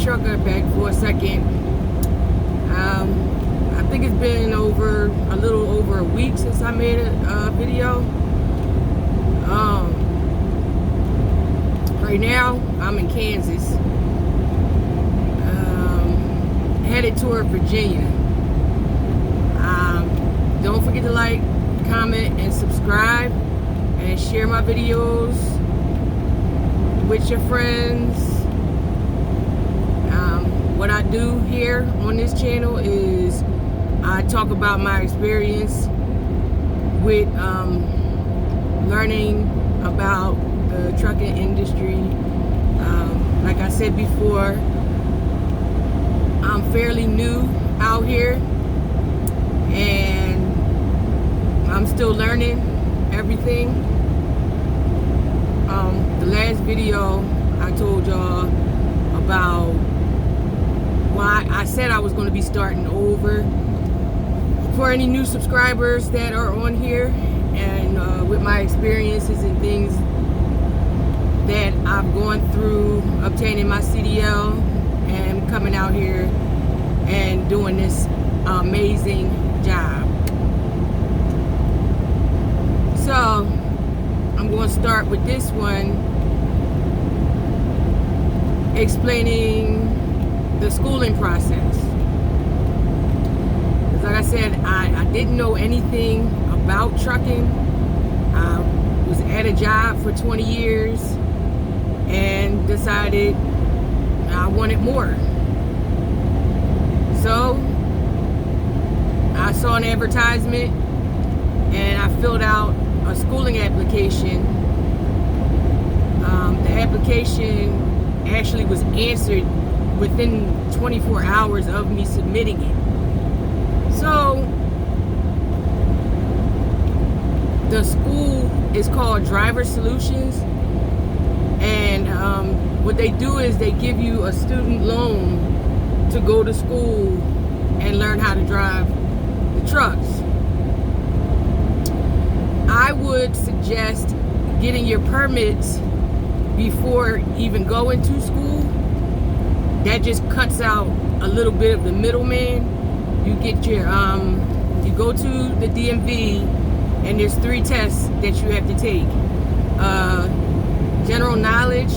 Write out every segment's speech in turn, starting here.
trucker back for a second. I think it's been a little over a week since I made a video. Right now I'm in Kansas, headed toward Virginia. Don't forget to like, comment, and subscribe, and share my videos with your friends. What I do here on this channel is I talk about my experience with learning about the trucking industry. Like I said before, I'm fairly new out here and I'm still learning everything. The last video I told y'all about why I said I was going to be starting over. For any new subscribers that are on here, and with my experiences and things that I've gone through obtaining my CDL and coming out here and doing this amazing job. So I'm going to start with this one, explaining the schooling process. Because like I said, I didn't know anything about trucking. I was at a job for 20 years and decided I wanted more. So I saw an advertisement and I filled out a schooling application. The application actually was answered within 24 hours of me submitting it. So the school is called Driver Solutions, and what they do is they give you a student loan to go to school and learn how to drive the trucks. I would suggest getting your permits before even going to school. That just cuts out a little bit of the middleman. You get your you go to the DMV, and there's 3 tests that you have to take: general knowledge,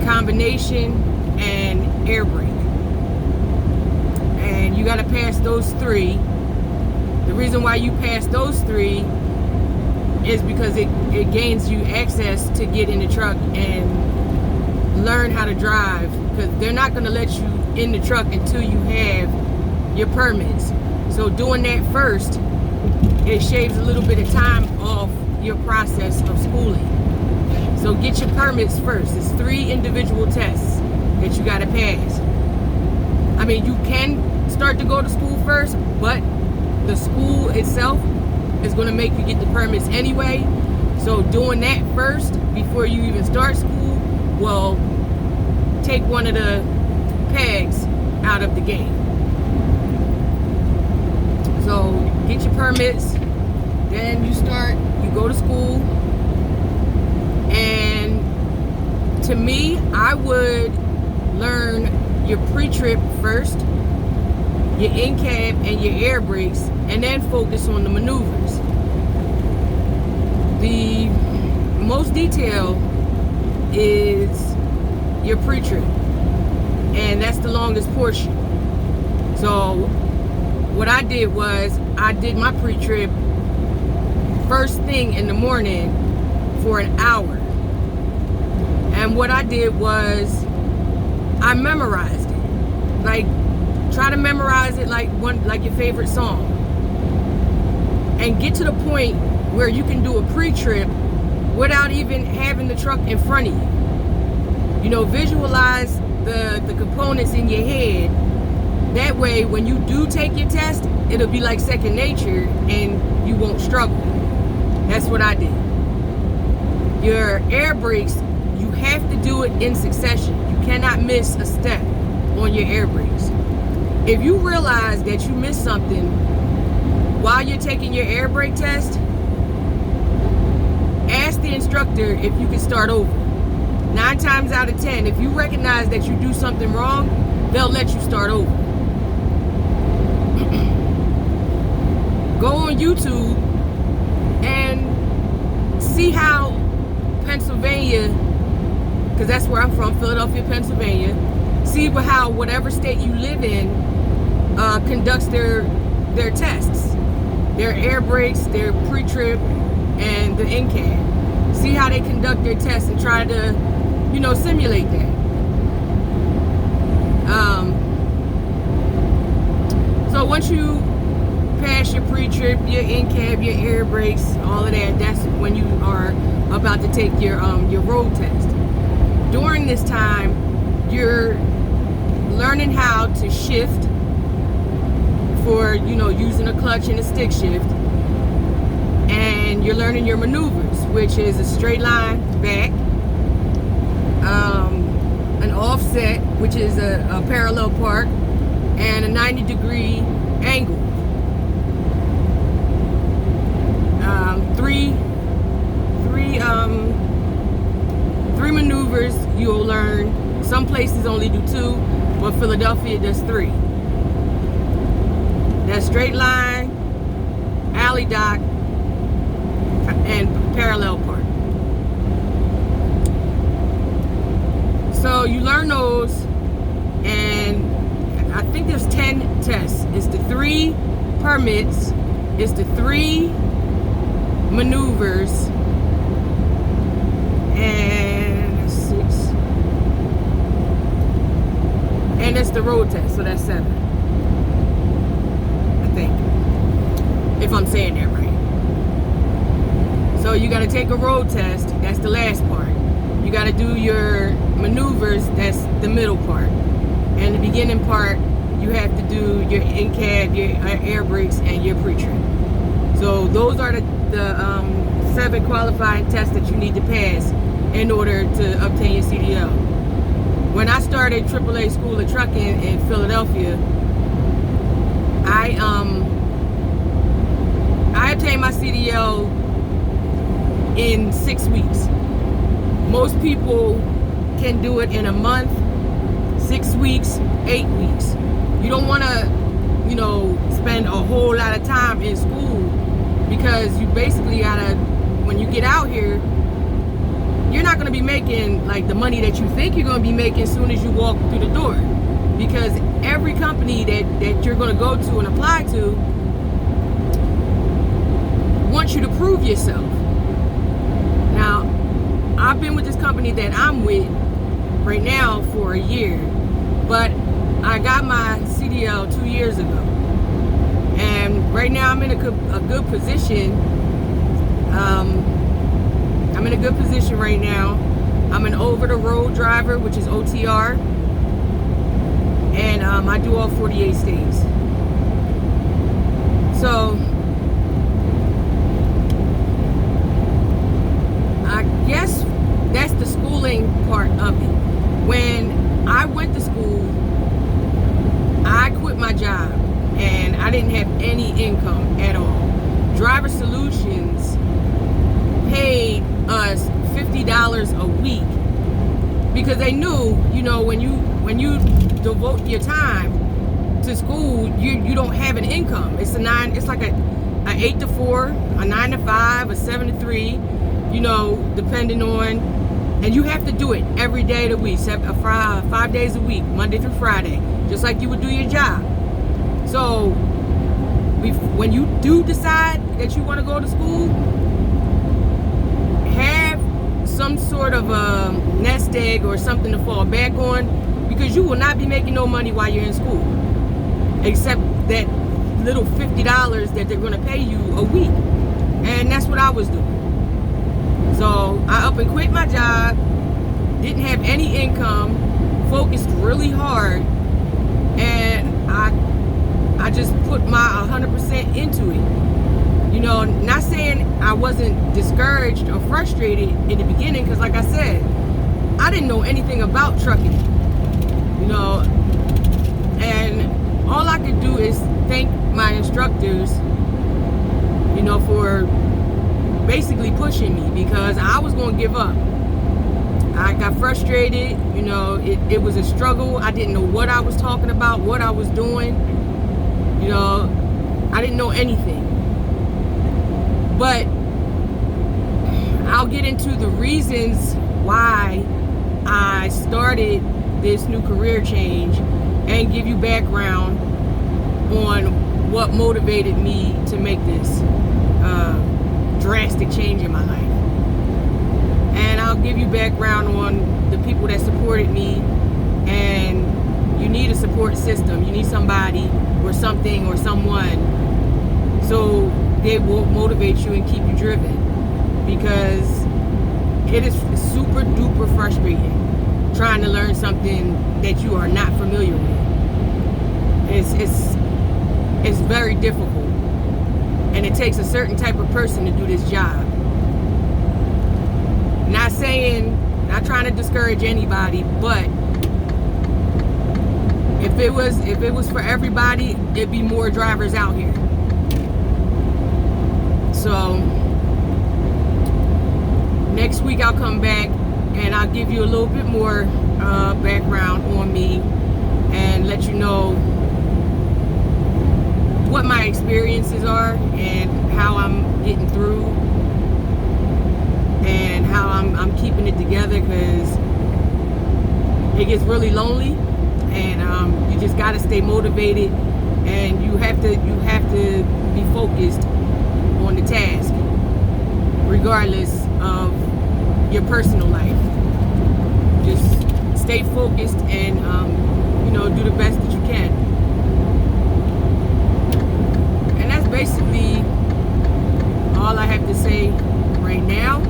combination, and air brake. And you got to pass those 3. The reason why you pass those 3 is because it gains you access to get in the truck and learn how to drive, because they're not going to let you in the truck until you have your permits. So doing that first, it shaves a little bit of time off your process of schooling. So get your permits first. It's 3 individual tests that you got to pass. I mean, you can start to go to school first, but the school itself is going to make you get the permits anyway. So doing that first before you even start school will take one of the pegs out of the game. So get your permits, then you go to school. And to me, I would learn your pre-trip first, your in-cab and your air brakes, and then focus on the maneuvers. The most detail is your pre-trip, and that's the longest portion. So what I did was I did my pre-trip first thing in the morning for an hour, and what I did was I memorized it. Like, try to memorize it like your favorite song, and get to the point where you can do a pre-trip without even having the truck in front of you. You know, visualize the components in your head. That way, when you do take your test, it'll be like second nature and you won't struggle. That's what I did. Your air brakes, you have to do it in succession. You cannot miss a step on your air brakes. If you realize that you missed something while you're taking your air brake test, ask the instructor if you can start over. 9 times out of 10, if you recognize that you do something wrong, they'll let you start over. Go on YouTube and see how Pennsylvania, because that's where I'm from, Philadelphia, Pennsylvania, see how whatever state you live in conducts their tests, their air brakes, their pre-trip, and the NCAB. See how they conduct their tests and try to, simulate that. So once you pass your pre-trip, your NCAB, your air brakes, all of that, that's when you are about to take your road test. During this time, you're learning how to shift for, using a clutch and a stick shift. And you're learning your maneuvers, which is a straight line back, an offset, which is a parallel park, and a 90-degree angle. Three maneuvers you'll learn. Some places only do 2, but Philadelphia does 3. That's straight line, alley dock, and parallel park. So you learn those, and I think there's 10 tests. It's the 3 permits, it's the 3 maneuvers, and 6, and it's the road test, so that's 7, I think, if I'm saying that right. So you got to take a road test, that's the last part. You got to do your maneuvers, that's the middle part. And the beginning part, you have to do your NCAB, your air brakes, and your pre-trip. So those are the 7 qualifying tests that you need to pass in order to obtain your CDL. When I started AAA School of Trucking in Philadelphia, I obtained my CDL in 6 weeks. Most people can do it in a month, 6 weeks, 8 weeks. You don't want to, spend a whole lot of time in school, because you basically gotta, when you get out here, you're not going to be making like the money that you think you're going to be making as soon as you walk through the door, because every company that you're going to go to and apply to wants you to prove yourself. Now, I've been with this company that I'm with right now for a year, but I got my CDL 2 years ago, and right now I'm in a good position. I'm in a good position right now. I'm an over-the-road driver, which is OTR, and I do all 48 states. So I guess that's the schooling part of it. When I went to school, I quit my job and I didn't have any income at all. Driver Solutions paid us $50 a week because they knew, when you devote your time to school, you don't have an income. It's like a 8 to 4, a 9 to 5, a 7 to 3, depending on, and you have to do it every day of the week, 5 days a week, Monday through Friday, just like you would do your job. So when you do decide that you want to go to school, have some sort of a nest egg or something to fall back on, because you will not be making no money while you're in school, except that little $50 that they're going to pay you a week. And that's what I was doing. So I up and quit my job, didn't have any income, focused really hard, and I just put my 100% into it. Not saying I wasn't discouraged or frustrated in the beginning, because like I said, I didn't know anything about trucking, and all I could do is thank my instructors, for basically pushing me, because I was going to give up. I got frustrated. You know, it was a struggle. I didn't know what I was talking about, what I was doing. You know, I didn't know anything. But I'll get into the reasons why I started this new career change and give you background on what motivated me to make this drastic change in my life. And I'll give you background on the people that supported me. And you need a support system. You need somebody or something or someone so they will motivate you and keep you driven, because it is super duper frustrating trying to learn something that you are not familiar with. It's very difficult, and it takes a certain type of person to do this job. Not trying to discourage anybody, but if it was for everybody, it'd be more drivers out here. So next week I'll come back and I'll give you a little bit more background on me and let you know what my experiences are and how I'm getting through and how I'm keeping it together, because it gets really lonely, and you just got to stay motivated, and you have to be focused on the task regardless of your personal life. Just stay focused and do the best that you can. And that's basically all I have to say right now.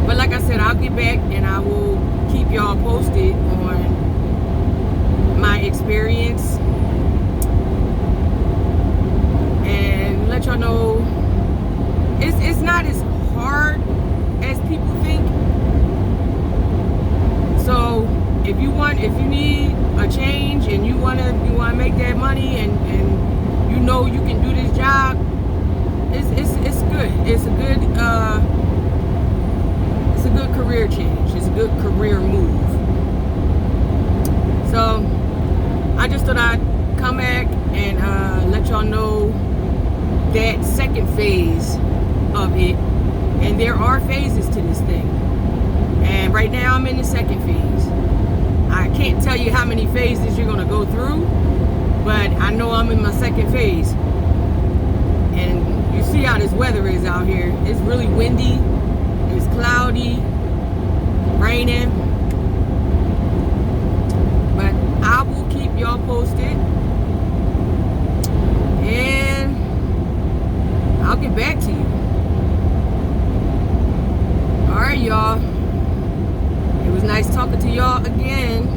But like I said, I'll get back and I will keep y'all posted on my experience and let y'all know it's not as hard as people think. So if you need a change and you wanna make that money and you know you can do this job, it's good. It's a good career change. It's a good career move. So I just thought I'd come back and let y'all know that second phase of it. And there are phases to this thing. And right now I'm in the second phase. I can't tell you how many phases you're gonna go through, but I know I'm in my second phase. And you see how this weather is out here. It's really windy, it's cloudy, raining. But I will keep y'all posted. And I'll get back to you. Alright, y'all. It was nice talking to y'all again.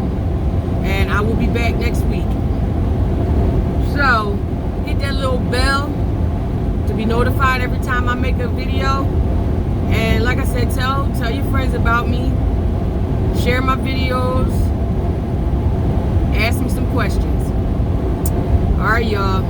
And I will be back next week. So, hit that little bell to be notified every time I make a video. And like I said, tell your friends about me. Share my videos. Ask me some questions. Alright, y'all.